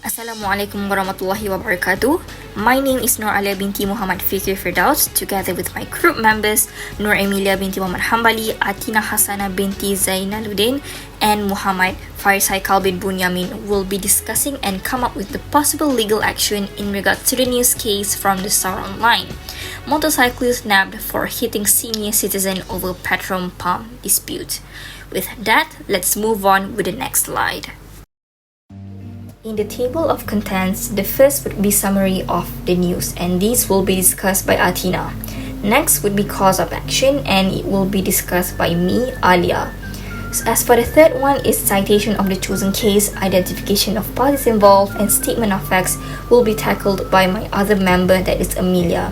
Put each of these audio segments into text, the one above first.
Assalamualaikum warahmatullahi wabarakatuh. My name is Nuralieya binti Mohammad Fikri Firdaus. Together with my group members Amelia binti Mohammad Hambali, Atina Hasanah binti Zainaludin, and Mohammad Faris Haikal bin Bunyamin will be discussing and come up with the possible legal action in regard to the news case from the Star Online. Motorcyclist nabbed for hitting senior citizen over petrol pump dispute. With that, let's move on with the next slide. In the table of contents, the first would be summary of the news, and these will be discussed by Atina. Next would be cause of action, and it will be discussed by me, Alia. As for the third one is citation of the chosen case, identification of parties involved, and statement of facts will be tackled by my other member, that is Amelia.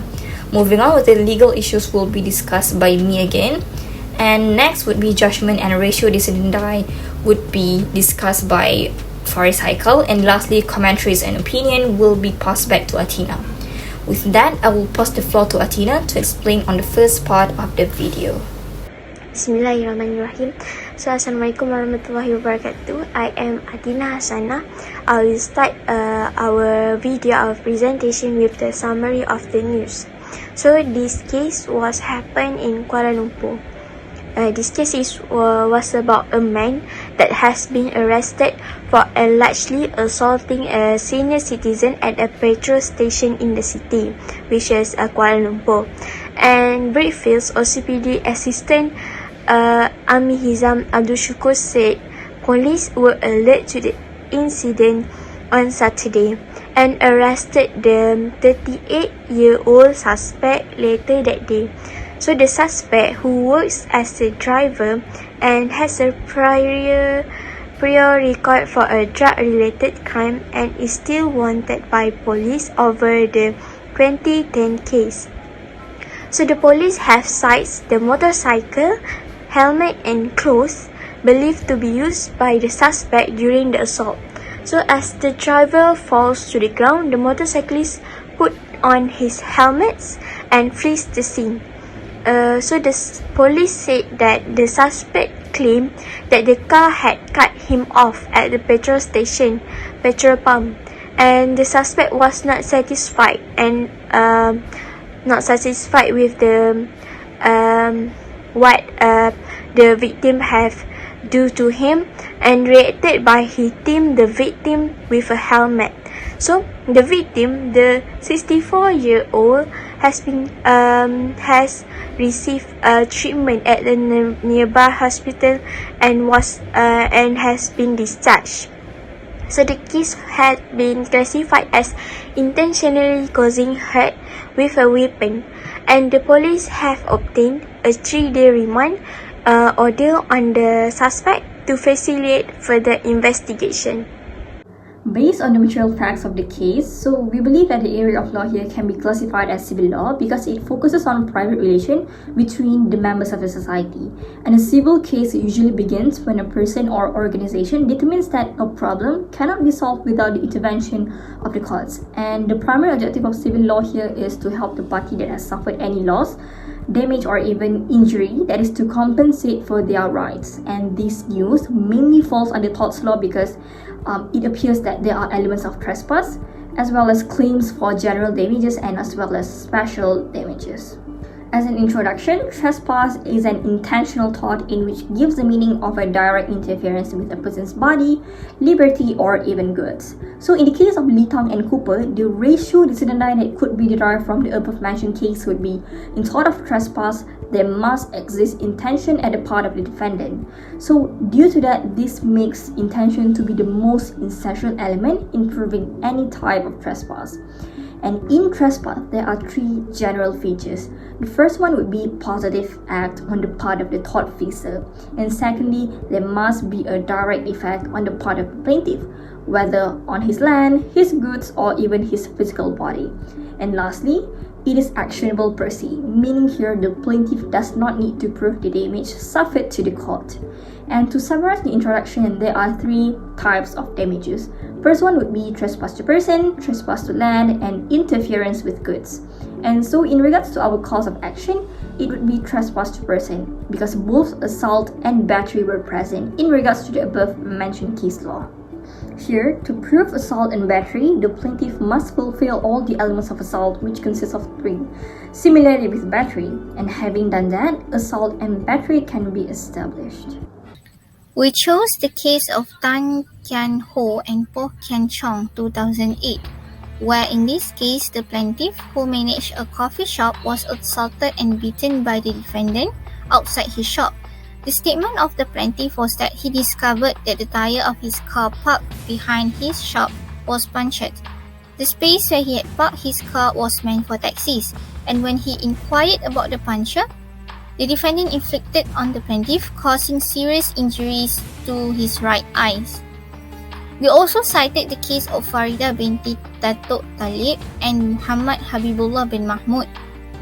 Moving on with the legal issues will be discussed by me again. And next would be judgment and ratio decidendi would be discussed by Faris Haikal, and lastly commentaries and opinion will be passed back to Atina. With that, I will pass the floor to Atina to explain on the first part of the video. Bismillahirrahmanirrahim. So, Assalamualaikum warahmatullahi wabarakatuh. I am Atina Hasanah. I will start our video of presentation with the summary of the news. So, this case was happened in Kuala Lumpur. This case was about a man that has been arrested for allegedly assaulting a senior citizen at a petrol station in the city, which is Kuala Lumpur. And Brickfields OCPD Assistant Amihizam Abdul Shukur said police were alert to the incident on Saturday and arrested the 38-year-old suspect later that day. So the suspect, who works as a driver and has a prior record for a drug-related crime and is still wanted by police over the 2010 case. So the police have seized the motorcycle, helmet and clothes believed to be used by the suspect during the assault. So as the driver falls to the ground, the motorcyclist put on his helmets and flees the scene. So the police said that the suspect claimed that the car had cut him off at the petrol pump, and the suspect was not satisfied with the what the victim have do to him, and reacted by hitting the victim with a helmet. So the victim, the 64-year-old, has received treatment at the nearby hospital and has been discharged. So the case had been classified as intentionally causing hurt with a weapon, and the police have obtained a 3-day remand order on the suspect to facilitate further investigation. Based on the material facts of the case, so we believe that the area of law here can be classified as civil law because it focuses on private relation between the members of a society. And a civil case usually begins when a person or organization determines that a problem cannot be solved without the intervention of the courts. And the primary objective of civil law here is to help the party that has suffered any loss, damage or even injury, that is to compensate for their rights. And this news mainly falls under torts law because it appears that there are elements of trespass as well as claims for general damages and as well as special damages. As an introduction, trespass is an intentional tort in which gives the meaning of a direct interference with a person's body, liberty, or even goods. So in the case of Lee Tong and Cooper, the ratio decidendi that could be derived from the above mentioned case would be, in tort of trespass, there must exist intention at the part of the defendant. So due to that, this makes intention to be the most essential element in proving any type of trespass. And in trespass, there are 3 general features. The first one would be positive act on the part of the tortfeasor. And secondly, there must be a direct effect on the part of the plaintiff, whether on his land, his goods, or even his physical body. And lastly, it is actionable per se, meaning here the plaintiff does not need to prove the damage suffered to the court. And to summarize the introduction, there are 3 types of damages. First one would be trespass to person, trespass to land, and interference with goods. And so in regards to our cause of action, it would be trespass to person because both assault and battery were present in regards to the above mentioned case law. Here, to prove assault and battery, the plaintiff must fulfill all the elements of assault, which consists of 3. Similarly with battery, and having done that, assault and battery can be established. We chose the case of Tan Kian Ho and Poh Kian Chong 2008, where in this case the plaintiff, who managed a coffee shop, was assaulted and beaten by the defendant outside his shop. The statement of the plaintiff was that he discovered that the tire of his car parked behind his shop was punctured. The space where he had parked his car was meant for taxis, and when he inquired about the puncture, the defendant inflicted on the plaintiff, causing serious injuries to his right eyes. We also cited the case of Farida Binti Datuk Talib and Muhammad Habibullah bin Mahmud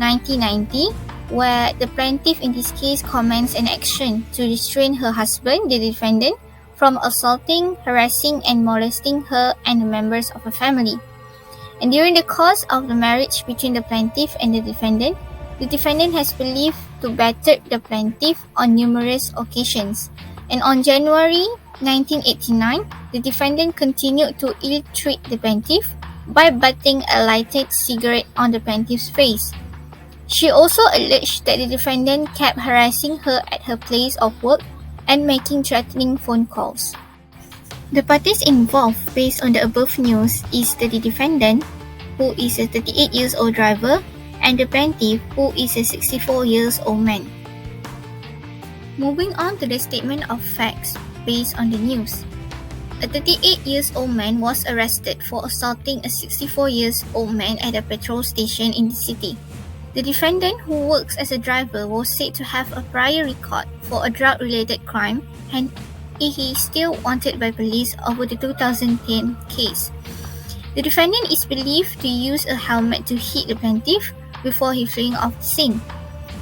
1990, where the plaintiff in this case commenced an action to restrain her husband, the defendant, from assaulting, harassing and molesting her and the members of her family. And during the course of the marriage between the plaintiff and the defendant has believed to batter the plaintiff on numerous occasions. And on January 1989, the defendant continued to ill-treat the plaintiff by butting a lighted cigarette on the plaintiff's face. She also alleged that the defendant kept harassing her at her place of work and making threatening phone calls. The parties involved based on the above news is the defendant, who is a 38-year-old driver, and the plaintiff, who is a 64-year-old man. Moving on to the statement of facts based on the news. A 38-year-old man was arrested for assaulting a 64-year-old man at a petrol station in the city. The defendant, who works as a driver, was said to have a prior record for a drug-related crime, and he is still wanted by police over the 2010 case. The defendant is believed to use a helmet to hit the plaintiff before he fleeing off the scene.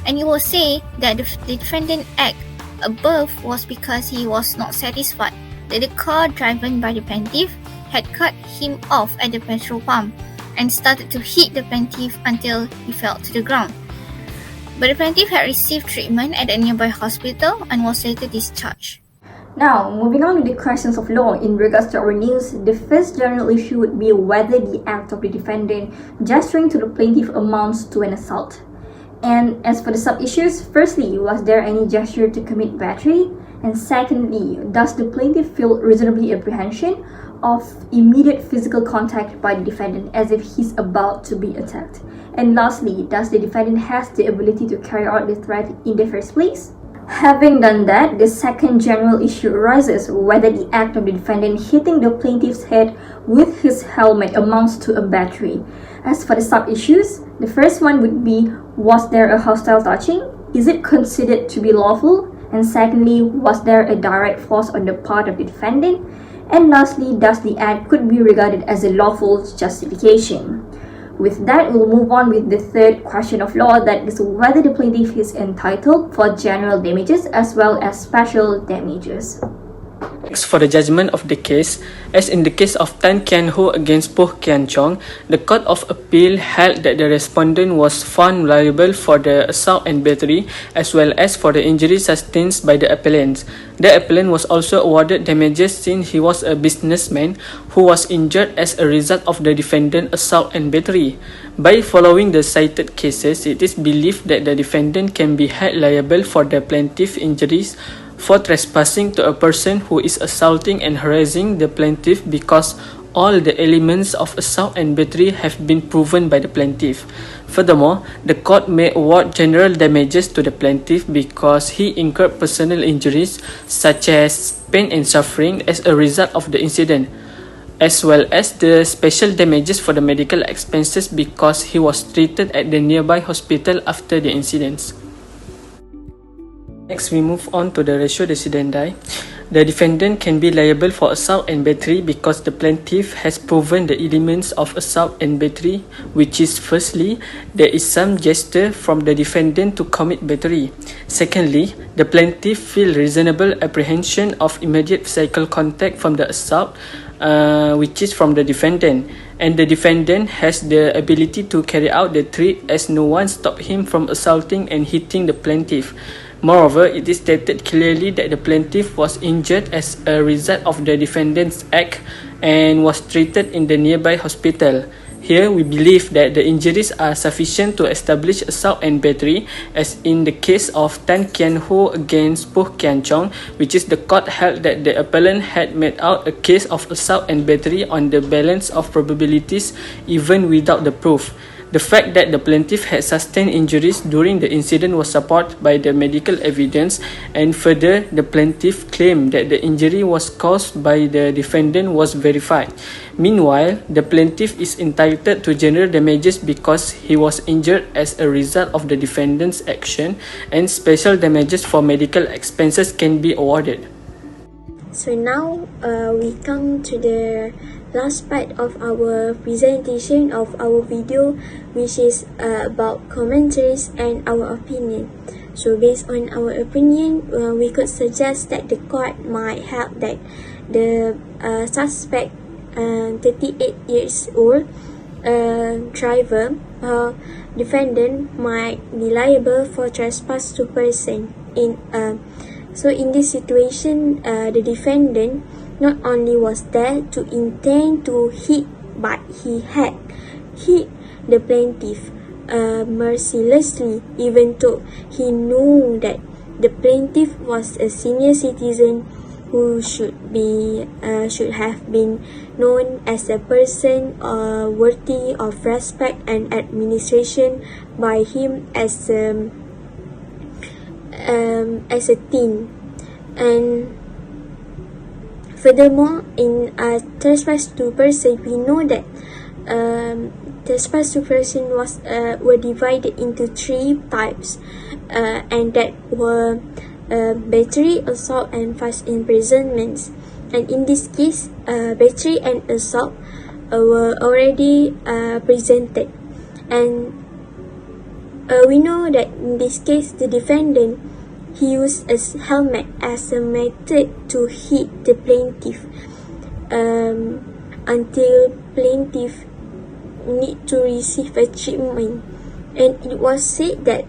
And it was said that the defendant act above was because he was not satisfied that the car driven by the plaintiff had cut him off at the petrol pump and started to hit the plaintiff until he fell to the ground. But the plaintiff had received treatment at a nearby hospital and was later discharged. Now, moving on with the questions of law in regards to our news, the first general issue would be whether the act of the defendant gesturing to the plaintiff amounts to an assault. And as for the sub-issues, firstly, was there any gesture to commit battery? And secondly, does the plaintiff feel reasonably apprehension of immediate physical contact by the defendant as if he's about to be attacked? And lastly, does the defendant has the ability to carry out the threat in the first place? Having done that, the second general issue arises whether the act of the defendant hitting the plaintiff's head with his helmet amounts to a battery. As for the sub-issues, the first one would be, was there a hostile touching? Is it considered to be lawful? And secondly, was there a direct force on the part of the defendant? And lastly, does the act could be regarded as a lawful justification? With that, we'll move on with the third question of law, that is whether the plaintiff is entitled for general damages as well as special damages. Next, for the judgment of the case, as in the case of Tan Kian Ho against Poh Kian Chong, the Court of Appeal held that the respondent was found liable for the assault and battery as well as for the injury sustained by the appellant. The appellant was also awarded damages since he was a businessman who was injured as a result of the defendant assault and battery. By following the cited cases, it is believed that the defendant can be held liable for the plaintiff injuries for trespassing to a person who is assaulting and harassing the plaintiff because all the elements of assault and battery have been proven by the plaintiff. Furthermore, the court may award general damages to the plaintiff because he incurred personal injuries such as pain and suffering as a result of the incident, as well as the special damages for the medical expenses because he was treated at the nearby hospital after the incidents. Next, we move on to the ratio decidendi. The defendant can be liable for assault and battery because the plaintiff has proven the elements of assault and battery, which is firstly, there is some gesture from the defendant to commit battery. Secondly, the plaintiff feels reasonable apprehension of immediate physical contact from the assault, which is from the defendant, and the defendant has the ability to carry out the threat as no one stopped him from assaulting and hitting the plaintiff. Moreover, it is stated clearly that the plaintiff was injured as a result of the defendant's act and was treated in the nearby hospital. Here, we believe that the injuries are sufficient to establish assault and battery, as in the case of Tan Kian Ho against Poh Kian Chong, which is the court held that the appellant had made out a case of assault and battery on the balance of probabilities even without the proof. The fact that the plaintiff had sustained injuries during the incident was supported by the medical evidence, and further, the plaintiff claimed that the injury was caused by the defendant was verified. Meanwhile, the plaintiff is entitled to general damages because he was injured as a result of the defendant's action, and special damages for medical expenses can be awarded. So now we come to the last part of our presentation of our video, which is about commentaries and our opinion. So based on our opinion, we could suggest that the court might help that the suspect, 38 years old driver, defendant might be liable for trespass to person. So in this situation, the defendant not only was there to intend to hit, but he had hit the plaintiff mercilessly, even though he knew that the plaintiff was a senior citizen who should have been known as a person worthy of respect and administration by him as a teen. And furthermore, in trespass to person, we know that trespass to person were divided into 3 types, and that were battery, assault, and fast imprisonments. And in this case, battery and assault were already presented, and we know that in this case, the defendant, he used a helmet as a method to hit the plaintiff until plaintiff need to receive a treatment. And it was said that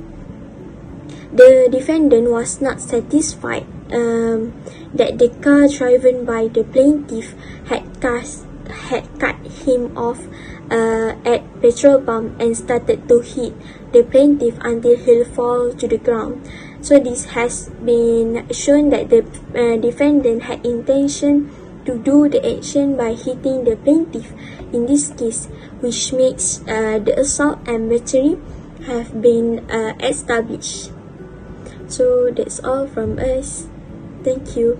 the defendant was not satisfied that the car driven by the plaintiff had cut him off at petrol pump and started to hit the plaintiff until he'll fall to the ground. So this has been shown that the defendant had intention to do the action by hitting the plaintiff in this case, which makes the assault and battery have been established. So that's all from us. Thank you.